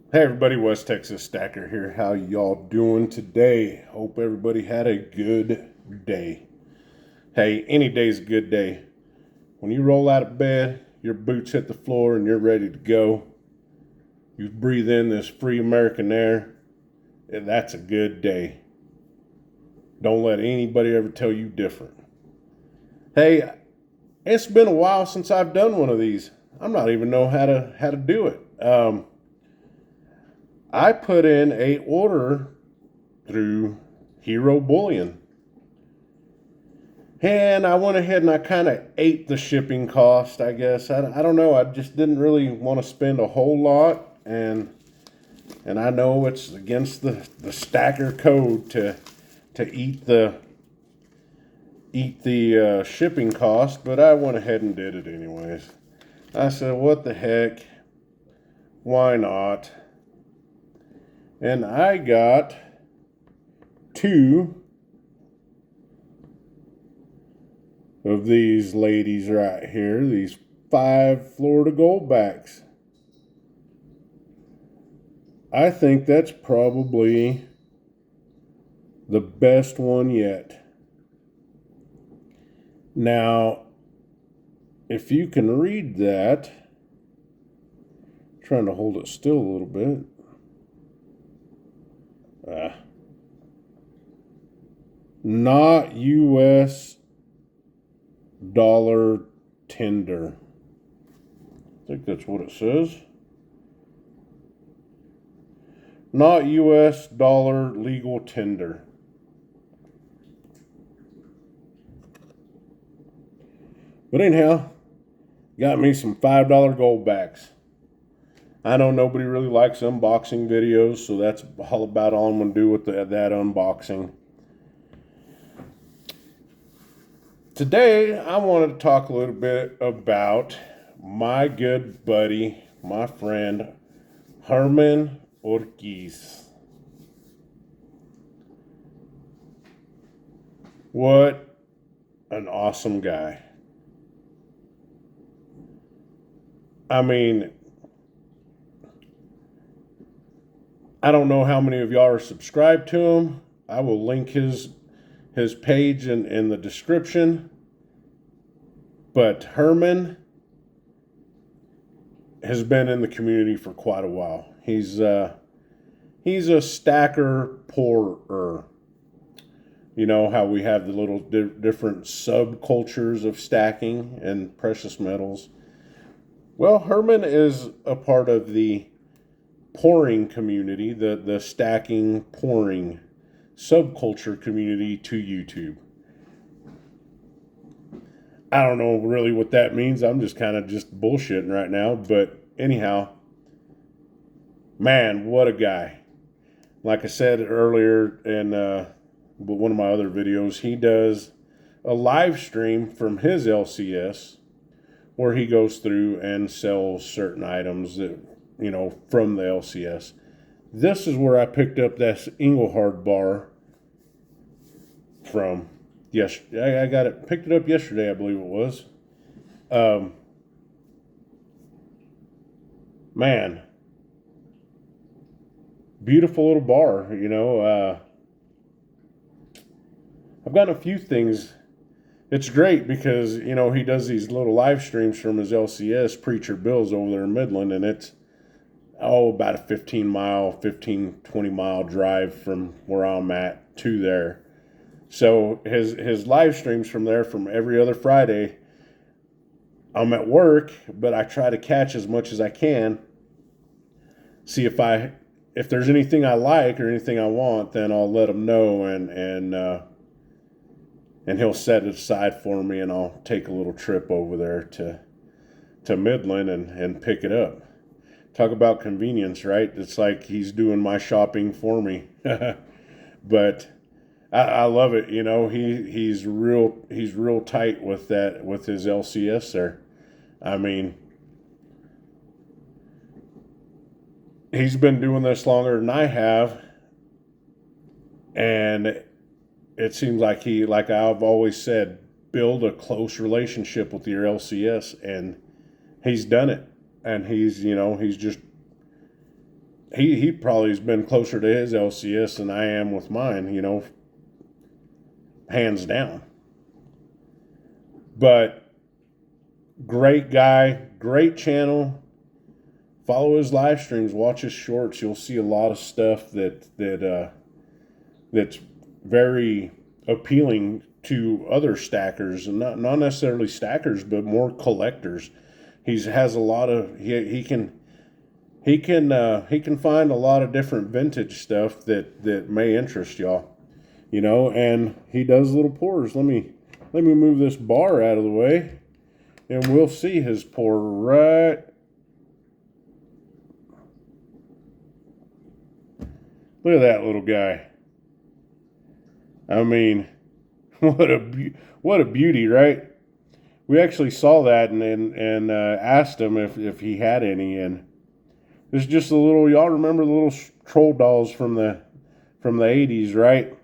Hey everybody, West Texas Stacker here. How y'all doing today? Hope everybody had a good day. Hey, any day's a good day. When you roll out of bed, your boots hit the floor and you're ready to go. You breathe in this free American air, and that's a good day. Don't let anybody ever tell you different. Hey, it's been a while since I've done one of these. I'm not even know how to do it. I put in a order through Hero Bullion. And I went ahead and I kind of ate the shipping cost, I guess. I don't know. I just didn't really want to spend a whole lot. And I know it's against the stacker code to eat the shipping cost, but I went ahead and did it anyways. I said, what the heck? Why not? And I got two of these ladies right here, these 5 Florida Goldbacks. I think that's probably the best one yet. Now, if you can read that, trying to hold it still a little bit. Not US dollar tender. I think that's what it says. Not US dollar legal tender. But anyhow, got me some $5 Goldbacks. I know nobody really likes unboxing videos, so that's all I'm going to do with that unboxing. Today, I wanted to talk a little bit about my good buddy, my friend, Herman Orquiz. What an awesome guy. I mean, I don't know how many of y'all are subscribed to him. I will link his page in the description. But Herman has been in the community for quite a while. He's a stacker pourer. You know how we have the little different subcultures of stacking and precious metals. Well, Herman is a part of the pouring community, the stacking pouring subculture community to YouTube. I don't know really what that means. I'm just kind of just bullshitting right now. But anyhow, man, what a guy. Like I said earlier in one of my other videos, he does a live stream from his LCS where he goes through and sells certain items that, from the LCS. This is where I picked up that Engelhard bar from. Yes, I got it, picked it up yesterday, I believe it was. Man, beautiful little bar, I've gotten a few things. It's great because, he does these little live streams from his LCS, Preacher Bill's over there in Midland, and it's, about a 20 mile drive from where I'm at to there. So his live streams from there from every other Friday. I'm at work, but I try to catch as much as I can. See if there's anything I like or anything I want, then I'll let him know and he'll set it aside for me, and I'll take a little trip over there to Midland and pick it up. Talk about convenience, right? It's like he's doing my shopping for me. But I love it. He's real tight with that, with his LCS there. I mean, he's been doing this longer than I have, and it seems like like I've always said, build a close relationship with your LCS, and he's done it. And he's just he probably has been closer to his LCS than I am with mine, hands down. But great guy, great channel. Follow his live streams, watch his shorts. You'll see a lot of stuff that's very appealing to other stackers, and not necessarily stackers, but more collectors. He has a lot of he can find a lot of different vintage stuff that may interest y'all, and he does little pours. Let me move this bar out of the way, and we'll see his pour right. Look at that little guy. I mean, what a beauty, right? We actually saw that and asked him if he had any, and it's just a little. Y'all remember the little troll dolls from the 80s, right?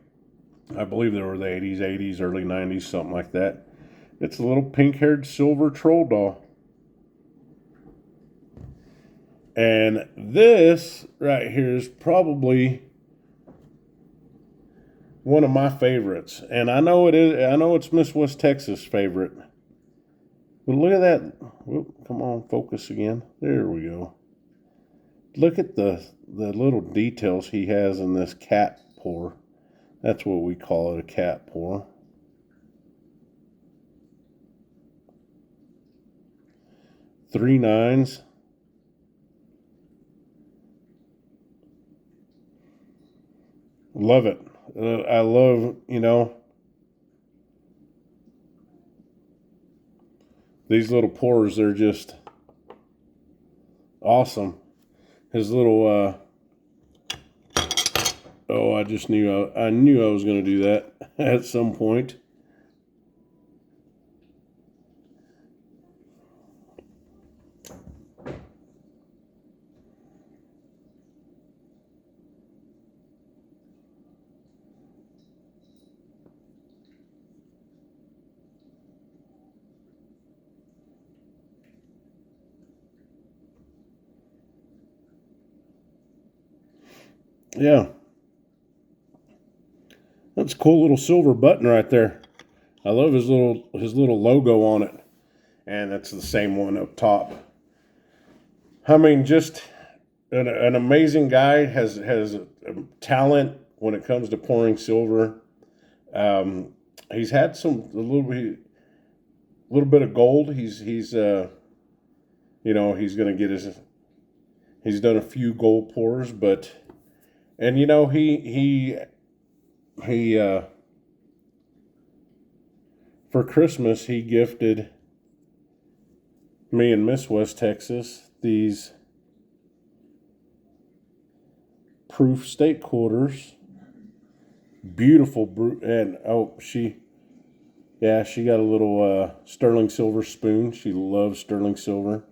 I believe they were the 80s, early 90s, something like that. It's a little pink-haired silver troll doll. And this right here is probably one of my favorites. And I know it is. I know it's Miss West Texas' favorite. But look at that. Whoop, come on, focus again. There we go. Look at the little details he has in this cat pour. That's what we call it, a cat pour. Three nines. Love it. I love, these little pours. They're just awesome. His little, I just knew I knew I was going to do that at some point. Yeah. That's a cool little silver button right there. I love his little logo on it. And it's the same one up top. I mean, just an amazing guy, has a talent when it comes to pouring silver. He's had a little bit of gold. He's he's going to get he's done a few gold pours, but he for Christmas he gifted me and Miss West Texas these proof state quarters. Beautiful, and she got a little sterling silver spoon. She loves sterling silver.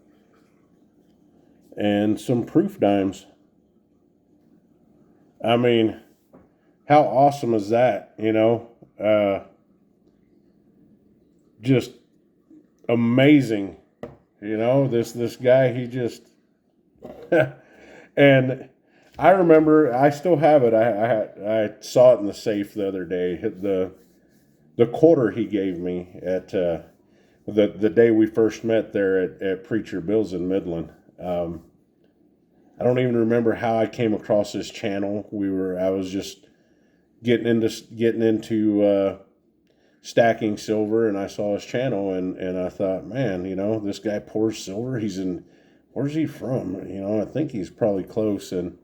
And some proof dimes. I mean, how awesome is that? Just amazing. This guy, he just and I remember, I still have it. I saw it in the safe the other day. The quarter he gave me at the day we first met there at Preacher Bill's in Midland. I don't even remember how I came across his channel. I was just getting into stacking silver, and I saw his channel, and I thought, man, this guy pours silver. Where's he from? I think he's probably close, and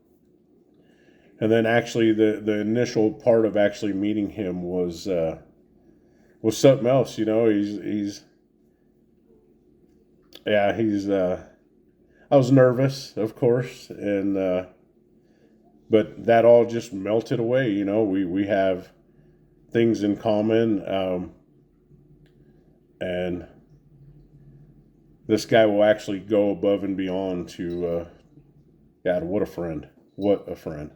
then actually the initial part of actually meeting him was something else. He's I was nervous, of course, and but that all just melted away. We have things in common, and this guy will actually go above and beyond to. God, what a friend! What a friend!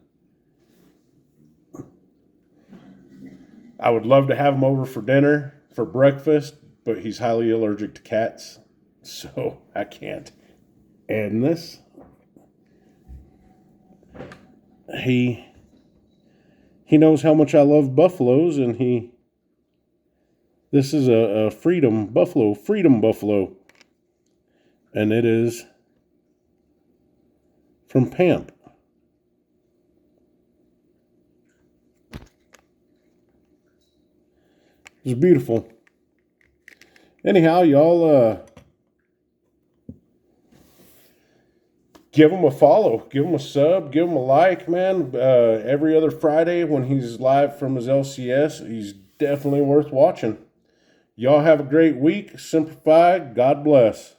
I would love to have him over for dinner, for breakfast, but he's highly allergic to cats, so I can't. And this, he knows how much I love buffaloes, and this is a freedom buffalo, and it is from Pamp. It's beautiful. Anyhow, y'all give him a follow, give him a sub, give him a like, man. Every other Friday when he's live from his LCS, he's definitely worth watching. Y'all have a great week. Simplify. God bless.